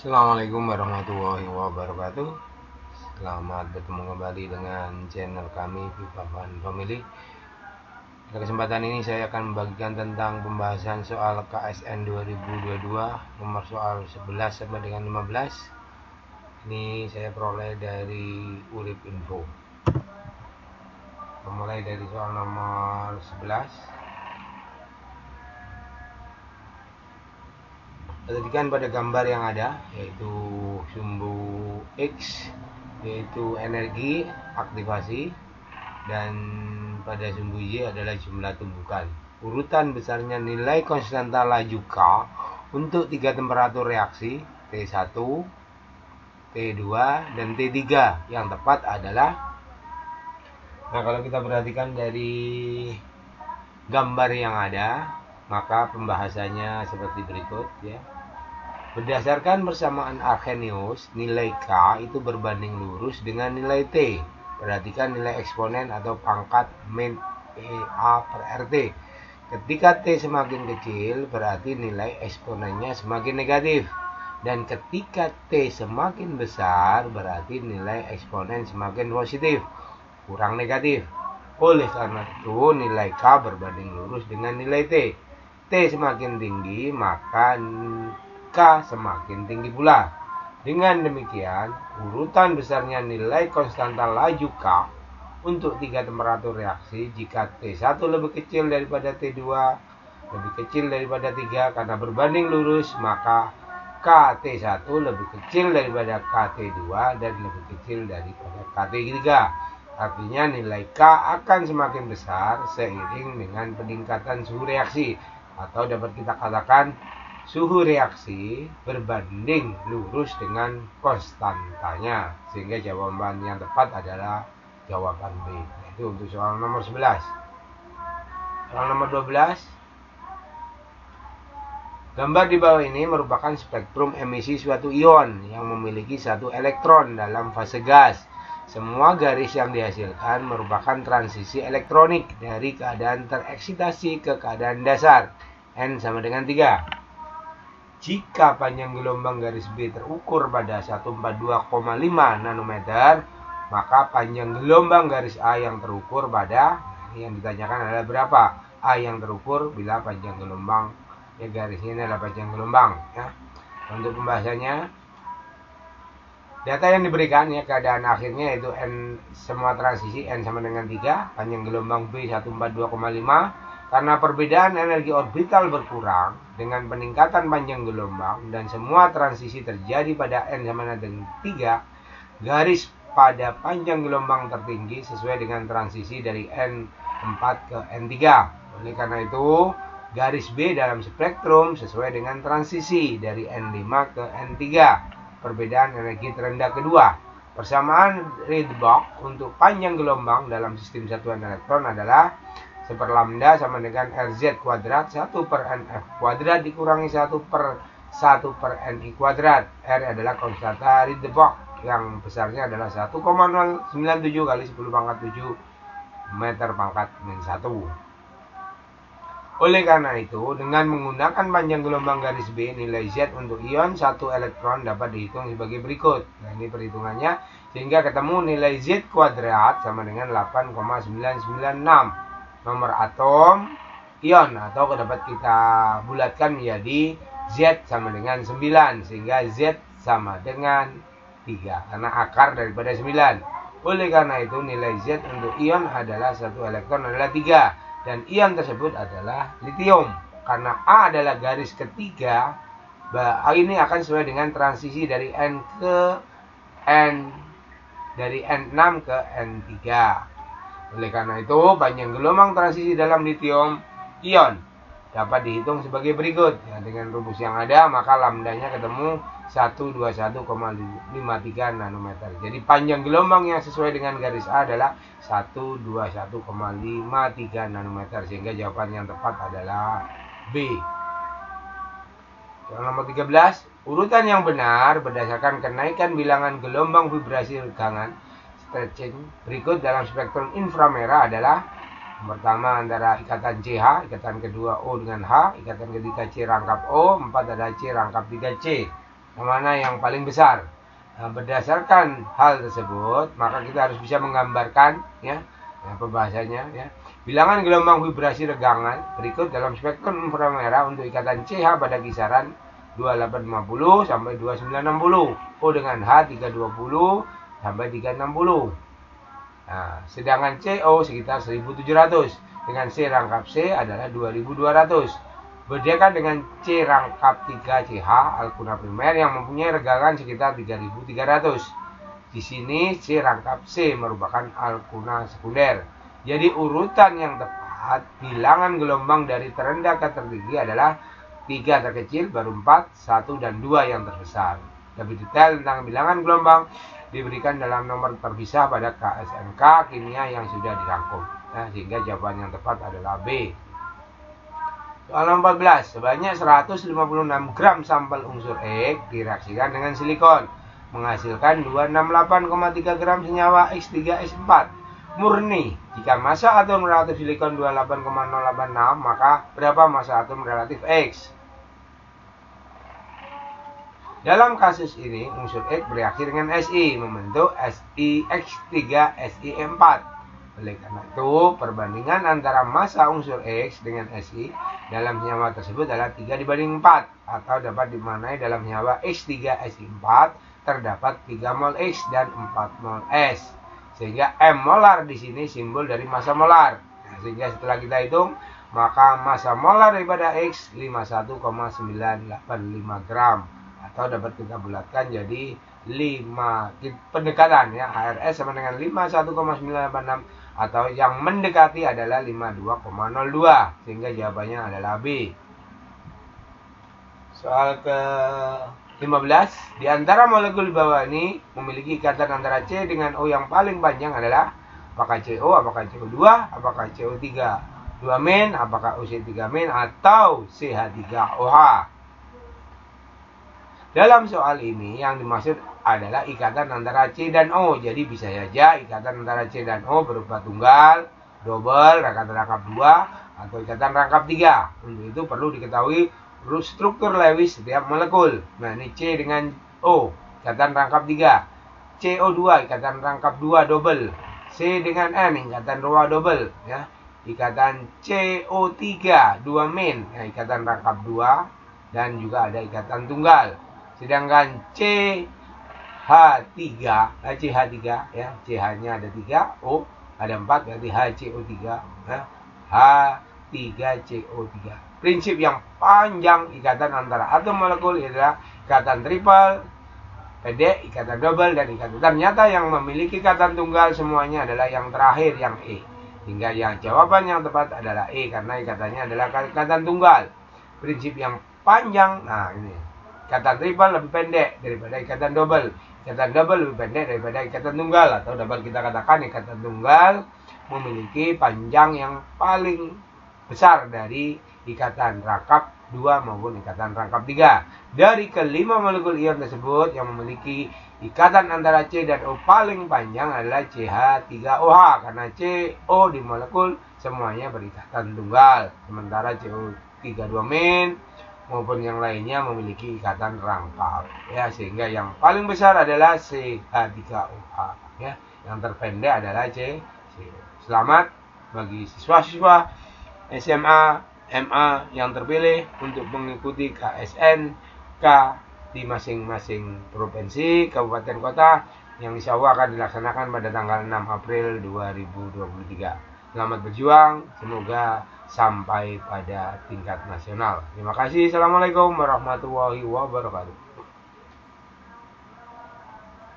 Assalamualaikum warahmatullahi wabarakatuh. Selamat bertemu kembali dengan channel kami Viva Fun Family. Pada kesempatan ini saya akan membagikan tentang pembahasan soal KSN 2022 nomor soal 11 sampai dengan 15. Ini saya peroleh dari Urip Info. Memulai dari soal nomor 11. Perhatikan pada gambar yang ada, yaitu sumbu X, yaitu energi aktivasi, dan pada sumbu Y adalah jumlah tumbukan. Urutan besarnya nilai konstanta laju K untuk 3 temperatur reaksi T1, T2, dan T3. Yang tepat adalah, nah kalau kita perhatikan dari gambar yang ada, maka pembahasannya seperti berikut ya. Berdasarkan persamaan Arrhenius, nilai K itu berbanding lurus dengan nilai T. Perhatikan nilai eksponen atau pangkat min PA per RT. Ketika T semakin kecil, berarti nilai eksponennya semakin negatif. Dan ketika T semakin besar, berarti nilai eksponen semakin positif, kurang negatif. Oleh karena itu, nilai K berbanding lurus dengan nilai T. T semakin tinggi, maka K semakin tinggi pula. Dengan demikian, urutan besarnya nilai konstanta laju K untuk 3 temperatur reaksi jika T1 lebih kecil daripada T2, lebih kecil daripada 3 karena berbanding lurus, maka KT1 lebih kecil daripada KT2 dan lebih kecil daripada KT3. Artinya nilai K akan semakin besar seiring dengan peningkatan suhu reaksi, atau dapat kita katakan suhu reaksi berbanding lurus dengan konstantanya, sehingga jawaban yang tepat adalah jawaban B. Itu untuk soal nomor 11. Soal nomor 12. Gambar di bawah ini merupakan spektrum emisi suatu ion yang memiliki satu elektron dalam fase gas. Semua garis yang dihasilkan merupakan transisi elektronik dari keadaan tereksitasi ke keadaan dasar. N sama dengan 3. Jika panjang gelombang garis B terukur pada 142,5 nanometer, maka panjang gelombang garis A yang terukur pada, ini yang ditanyakan adalah berapa A yang terukur bila panjang gelombang, ya garisnya ini adalah panjang gelombang ya. Untuk pembahasannya, data yang diberikan ya, keadaan akhirnya yaitu N semua transisi N sama dengan 3, panjang gelombang B 142,5. Karena perbedaan energi orbital berkurang dengan peningkatan panjang gelombang dan semua transisi terjadi pada N sama dengan 3, garis pada panjang gelombang tertinggi sesuai dengan transisi dari N4 ke N3. Oleh karena itu, garis B dalam spektrum sesuai dengan transisi dari N5 ke N3. Perbedaan energi terendah kedua. Persamaan Rydberg untuk panjang gelombang dalam sistem satuan elektron adalah 1 per lambda sama dengan Rz kuadrat 1 per Nf kuadrat dikurangi 1 per Ni kuadrat. R adalah konstanta Rydberg yang besarnya adalah 1,097 kali 10 pangkat 7 meter pangkat min 1. Oleh karena itu, dengan menggunakan panjang gelombang garis B, nilai Z untuk ion 1 elektron dapat dihitung sebagai berikut. Nah, ini perhitungannya, sehingga ketemu nilai Z kuadrat sama dengan 8,996. Nomor atom ion, atau dapat kita bulatkan menjadi Z sama dengan 9, sehingga Z sama dengan 3 karena akar daripada 9. Oleh karena itu, nilai Z untuk ion adalah 1 elektron adalah 3, dan ion tersebut adalah litium. Karena A adalah garis ketiga, ini akan sesuai dengan transisi dari N ke N, dari N6 ke N3. Oleh karena itu, panjang gelombang transisi dalam litium ion dapat dihitung sebagai berikut. Ya, dengan rumus yang ada, maka lambdanya ketemu 121,53 nanometer. Jadi panjang gelombang yang sesuai dengan garis A adalah 121,53 nanometer. Sehingga jawaban yang tepat adalah B. Yang nomor 13, urutan yang benar berdasarkan kenaikan bilangan gelombang vibrasi regangan stretching berikut dalam spektrum inframerah adalah: yang pertama antara ikatan CH, ikatan kedua O dengan H, ikatan ketiga C rangkap O, 4 ada C rangkap 3C. mana yang paling besar. Nah, berdasarkan hal tersebut, maka kita harus bisa menggambarkan ya pembahasannya ya. Bilangan gelombang vibrasi regangan berikut dalam spektrum inframerah untuk ikatan CH pada kisaran 2850 sampai 2960. O dengan H 320 sampai 360. Nah, sedangkan CO sekitar 1700. Dengan C rangkap C adalah 2200. Bedakan dengan C rangkap 3CH alkuna primer yang mempunyai regangan sekitar 3300. Di sini C rangkap C merupakan alkuna sekunder. Jadi urutan yang tepat bilangan gelombang dari terendah ke tertinggi adalah 3 terkecil, baru 4, 1, dan 2 yang terbesar. Lebih detail tentang bilangan gelombang diberikan dalam nomor terpisah pada KSNK kimia yang sudah dirangkum. Nah, sehingga jawaban yang tepat adalah B. Soal 14. Sebanyak 156 gram sampel unsur X direaksikan dengan silikon, menghasilkan 268,3 gram senyawa X3S4 murni. Jika massa atom relatif silikon 28,086, maka berapa massa atom relatif X? Dalam kasus ini, unsur X bereaksi dengan Si, membentuk SiX3Si4. Oleh karena itu, perbandingan antara massa unsur X dengan Si dalam senyawa tersebut adalah 3:4, atau dapat dimaknai dalam senyawa X3Si4 terdapat 3 mol X dan 4 mol S. Sehingga M molar di sini simbol dari massa molar. Nah, sehingga setelah kita hitung, maka massa molar daripada X 51,985 gram. Atau dapat kita bulatkan jadi 5 pendekatan ya, HRS sama dengan 51,986, atau yang mendekati adalah 52,02, sehingga jawabannya adalah B. Soal ke 15. Di antara molekul di bawah ini memiliki ikatan antara C dengan O yang paling panjang adalah apakah CO, apakah CO2, apakah CO3 2-min, apakah OC3-min, atau CH3OH. Dalam soal ini yang dimaksud adalah ikatan antara C dan O. Jadi bisa saja ikatan antara C dan O berupa tunggal, double, rangkap 2, atau ikatan rangkap 3. Untuk itu perlu diketahui struktur Lewis setiap molekul. Nah, ini C dengan O, ikatan rangkap 3. CO2, ikatan rangkap 2 double. C dengan N, ikatan 2 double. Ya. Ikatan CO3, 2-min, ya, ikatan rangkap 2. Dan juga ada ikatan tunggal. Sedangkan CH3 ya, CH-nya ada 3, O ada 4, berarti HCO3 ya, H3CO3. Prinsip yang panjang ikatan antara atom molekul adalah ikatan triple, pendek, ikatan double, dan ikatan. Ternyata yang memiliki ikatan tunggal semuanya adalah yang terakhir, yang E. Hingga yang jawaban yang tepat adalah E, karena ikatannya adalah ikatan tunggal. Prinsip yang panjang, nah ini. Ikatan triple lebih pendek daripada ikatan double. Ikatan double lebih pendek daripada ikatan tunggal. Atau dapat kita katakan ikatan tunggal memiliki panjang yang paling besar dari ikatan rangkap 2 maupun ikatan rangkap 3. Dari kelima molekul ion tersebut, yang memiliki ikatan antara C dan O paling panjang adalah CH3OH. Karena CO di molekul semuanya berikatan tunggal. Sementara CO3 2-min maupun yang lainnya memiliki ikatan rangkap ya, sehingga yang paling besar adalah CH3OH ya, yang terpendek adalah C. Selamat bagi siswa-siswa SMA MA yang terpilih untuk mengikuti KSNK di masing-masing provinsi, kabupaten, kota yang insya Allah akan dilaksanakan pada tanggal 6 April 2023. Selamat berjuang, semoga sampai pada tingkat nasional. Terima kasih. Assalamualaikum warahmatullahi wabarakatuh.